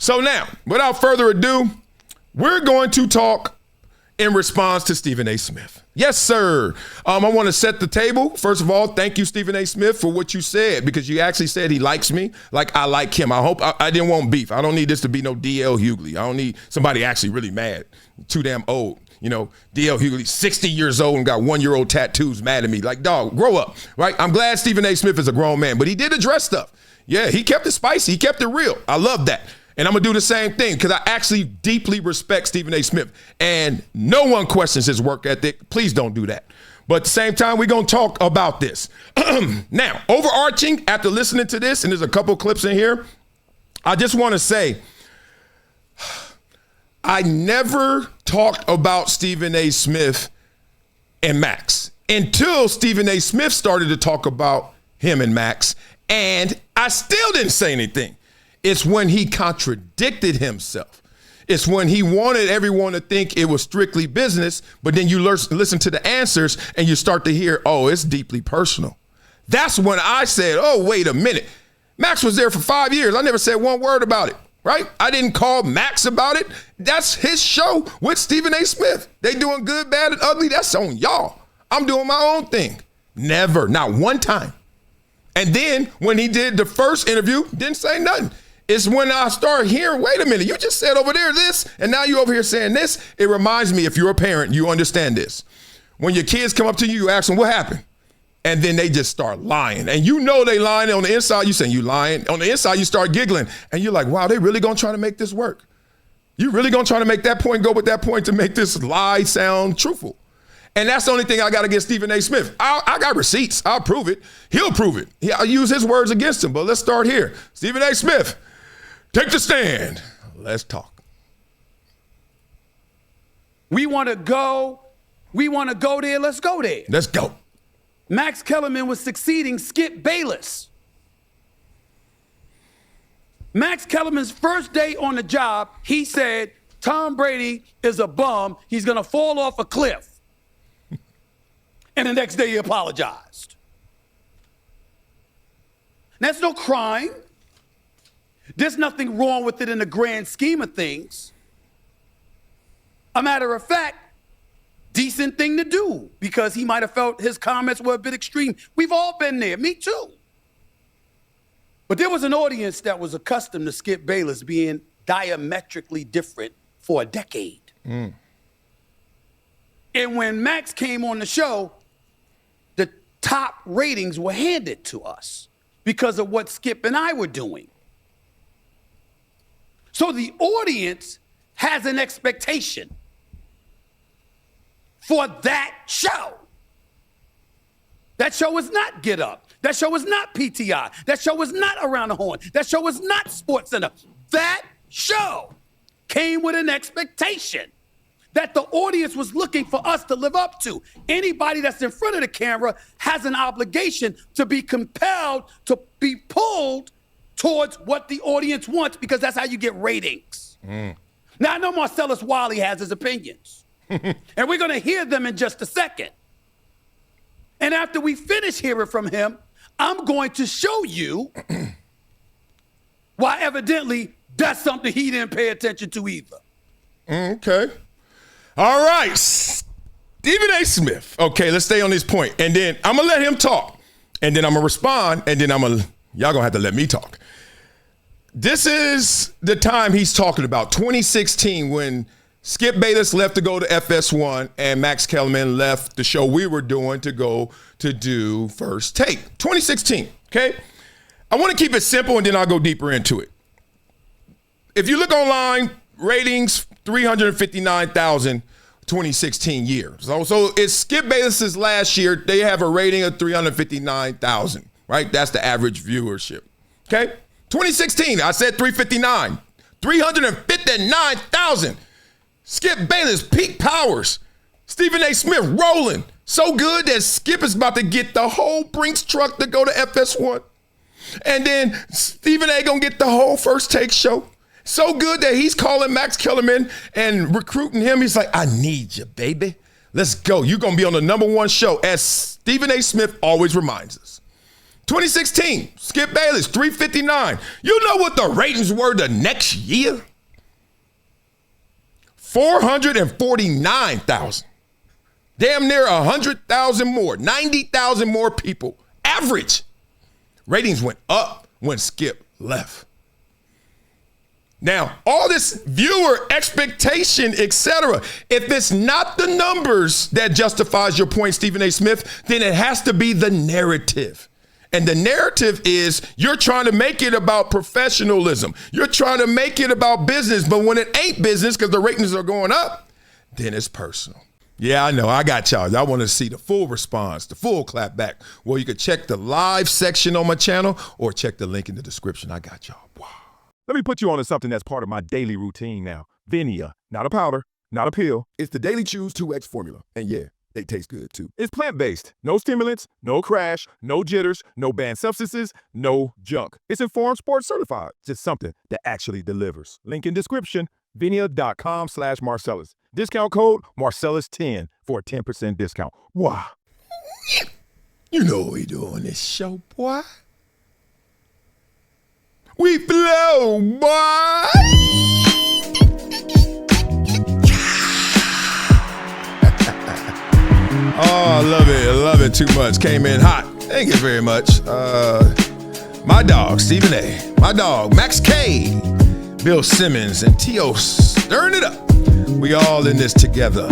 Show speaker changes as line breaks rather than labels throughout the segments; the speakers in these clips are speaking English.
So now, without further ado, we're going to talk in response to Stephen A. Smith. Yes, sir. I want to set the table. First of all, thank you, Stephen A. Smith, for what you said, because you actually said he likes me like I like him. I hope I didn't want beef. I don't need this to be no D.L. Hughley. I don't need somebody actually really mad. Too damn old. You know, D.L. Hughley, 60 years old and got 1-year-old tattoos mad at me. Like, dog, grow up, right? I'm glad Stephen A. Smith is a grown man, but he did address stuff. Yeah, he kept it spicy. He kept it real. I love that. And I'm going to do the same thing because I actually deeply respect Stephen A. Smith. And no one questions his work ethic. Please don't do that. But at the same time, we're going to talk about this. Now, overarching, after listening to this, and there's a couple clips in here, I just want to say, I never talked about Stephen A. Smith and Max until Stephen A. Smith started to talk about him and Max, and I still didn't say anything. It's when he contradicted himself. It's when he wanted everyone to think it was strictly business, but then you listen to the answers and you start to hear, oh, it's deeply personal. That's when I said, oh, wait a minute. Max was there for 5 years. I never said one word about it, right? I didn't call Max about it. That's his show with Stephen A. Smith. They doing good, bad, and ugly. That's on y'all. I'm doing my own thing. Never, not one time. And then when he did the first interview, didn't say nothing. It's when I start hearing, wait a minute, you just said over there this, and now you over here saying this. It reminds me, if you're a parent, you understand this. When your kids come up to you, you ask them, what happened? And then they just start lying. And you know they lying. On the inside, you saying you lying. On the inside, you start giggling. And you're like, wow, they really gonna try to make this work? You really gonna try to make that point go with that point to make this lie sound truthful? And that's the only thing I got against Stephen A. Smith. I got receipts. I'll prove it. He'll prove it. I'll use his words against him. But let's start here. Stephen A. Smith, take the stand. Let's talk.
We want to go there. Let's go there.
Let's go.
Max Kellerman was succeeding Skip Bayless. Max Kellerman's first day on the job, he said, Tom Brady is a bum. He's going to fall off a cliff. And the next day he apologized. That's no crime. There's nothing wrong with it in the grand scheme of things. A matter of fact, decent thing to do because he might have felt his comments were a bit extreme. We've all been there, me too. But there was an audience that was accustomed to Skip Bayless being diametrically different for a decade. And when Max came on the show, the top ratings were handed to us because of what Skip and I were doing. So the audience has an expectation for that show. That show is not Get Up. That show is not PTI. That show is not Around the Horn. That show is not SportsCenter. That show came with an expectation that the audience was looking for us to live up to. Anybody that's in front of the camera has an obligation to be compelled to be pulled towards what the audience wants because that's how you get ratings. Now, I know Marcellus Wiley has his opinions, and we're going to hear them in just a second. And after we finish hearing from him, I'm going to show you why evidently that's something he didn't pay attention to either.
Okay. All right. Stephen A. Smith. Okay, let's stay on this point. And then I'm going to let him talk. And then I'm going to respond. And then y'all going to have to let me talk. This is the time he's talking about, 2016, when Skip Bayless left to go to FS1 and Max Kellerman left the show we were doing to go to do First Take. 2016, okay? I want to keep it simple and then I'll go deeper into it. If you look online, ratings, 359,000, 2016 year. So it's Skip Bayless's last year. They have a rating of 359,000, right? That's the average viewership, okay? 2016, I said 359. 359,000. Skip Bayless, peak powers. Stephen A. Smith rolling. So good that Skip is about to get the whole Brinks truck to go to FS1. And then Stephen A. gonna get the whole First Take show. So good that he's calling Max Kellerman and recruiting him. He's like, I need you, baby. Let's go. You're gonna be on the #1 show, as Stephen A. Smith always reminds us. 2016, Skip Bayless, 359. You know what the ratings were the next year? 449,000. Damn near 100,000 more, 90,000 more people. Average. Ratings went up when Skip left. Now, all this viewer expectation, etc., if it's not the numbers that justifies your point, Stephen A. Smith, then it has to be the narrative. And the narrative is you're trying to make it about professionalism. You're trying to make it about business. But when it ain't business because the ratings are going up, then it's personal. Yeah, I know. I got y'all. Y'all want to see the full response, the full clap back. Well, you can check the live section on my channel or check the link in the description. I got y'all. Wow.
Let me put you on to something that's part of my daily routine now. VINIA, not a powder, not a pill.
It's the Daily Chews 2X formula. And yeah, they taste good too.
It's plant-based. No stimulants, no crash, no jitters, no banned substances, no junk. It's Informed Sports certified. Just something that actually delivers. Link in description, vinia.com/Marcellus. Discount code Marcellus10 for a 10% discount. Wow.
You know what we do on this show, boy. We blow, boy. Oh, I love it. I love it too much. Came in hot. Thank you very much. My dog, Stephen A. My dog, Max K. Bill Simmons and T.O. stirring it up. We all in this together.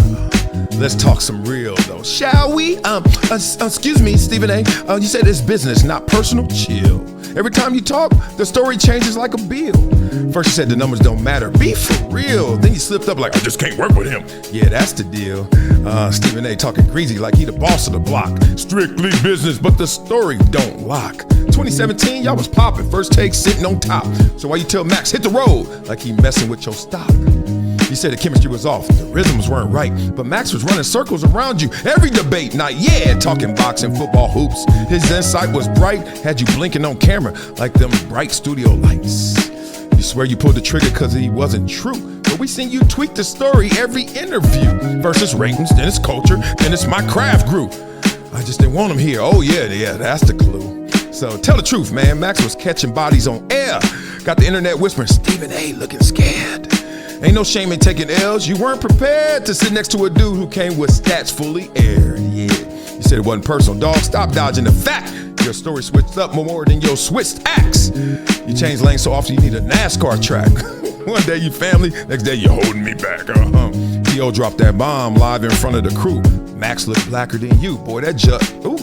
Let's talk some real though, shall we? Excuse me, Stephen A. You said it's business, not personal. Chill. Every time you talk, the story changes like a bill. First you said the numbers don't matter. Be for real. Then you slipped up like, I just can't work with him. Yeah, that's the deal. Stephen A. talking greasy like he the boss of the block. Strictly business, but the story don't lock. 2017, y'all was popping. First take sitting on top. So why you tell Max hit the road like he messing with your stock? You said the chemistry was off, the rhythms weren't right, but Max was running circles around you every debate night. Yeah, talking boxing, football, hoops. His insight was bright, had you blinking on camera like them bright studio lights. You swear you pulled the trigger because he wasn't true, but we seen you tweak the story every interview. Versus ratings, then it's culture, then it's my craft grew. I just didn't want him here. Oh yeah, that's the clue. So tell the truth, man. Max was catching bodies on air. Got the internet whispering, Stephen A. looking scared. Ain't no shame in taking L's. You weren't prepared to sit next to a dude who came with stats fully aired. Yeah, you said it wasn't personal, dog. Stop dodging the fact. Your story switched up more than your switched acts. You change lanes so often you need a NASCAR track. One day you family, next day you holding me back. T.O. dropped that bomb live in front of the crew. Max looked blacker than you. Boy, that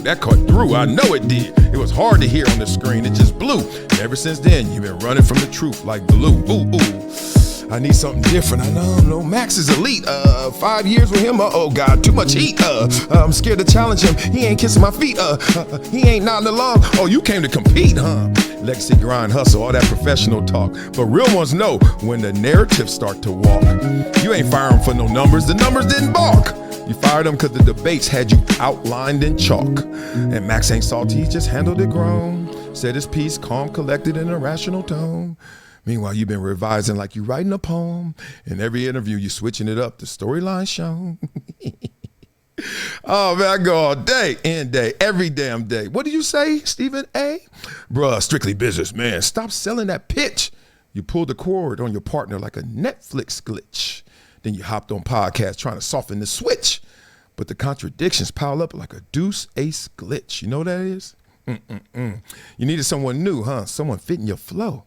that cut through. I know it did. It was hard to hear on the screen. It just blew. And ever since then, you've been running from the truth like glue. Ooh. I need something different. I know Max is elite. 5 years with him, oh God, too much heat. I'm scared to challenge him. He ain't kissing my feet. He ain't nodding along. Oh, you came to compete, huh? Legacy, grind, hustle, all that professional talk. But real ones know when the narratives start to walk. You ain't firing for no numbers. The numbers didn't balk. You fired him because the debates had you outlined in chalk. And Max ain't salty, he just handled it grown. Said his piece, calm, collected in a rational tone. Meanwhile, you've been revising like you writing a poem. In every interview, you switching it up, the storyline shown. Oh, man, I go all day, in day, every damn day. What do you say, Stephen A? Bruh, strictly business, man. Stop selling that pitch. You pulled the cord on your partner like a Netflix glitch. Then you hopped on podcast trying to soften the switch. But the contradictions pile up like a deuce ace glitch. You know what that is? You needed someone new, huh? Someone fitting your flow.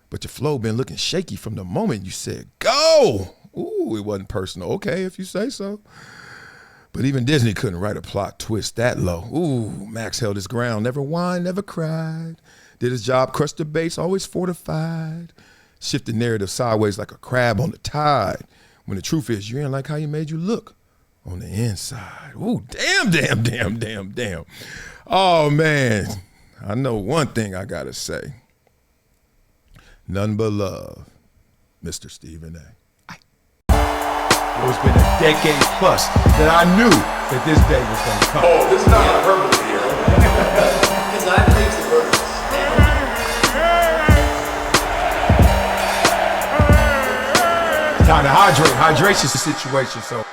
But your flow been looking shaky from the moment you said, go. Ooh, it wasn't personal. Okay, if you say so. But even Disney couldn't write a plot twist that low. Ooh, Max held his ground, never whined, never cried. Did his job, crushed the base, always fortified. Shifted narrative sideways like a crab on the tide. When the truth is, you ain't like how you made you look on the inside. Ooh, damn. Oh, man. I know one thing I got to say. None but love, Mr. Stephen A.
It's been a decade plus that I knew that this day was going to come.
Oh, this is not hyperbole here.
Because I think the
Time to hydrate. Hydration's the situation, so.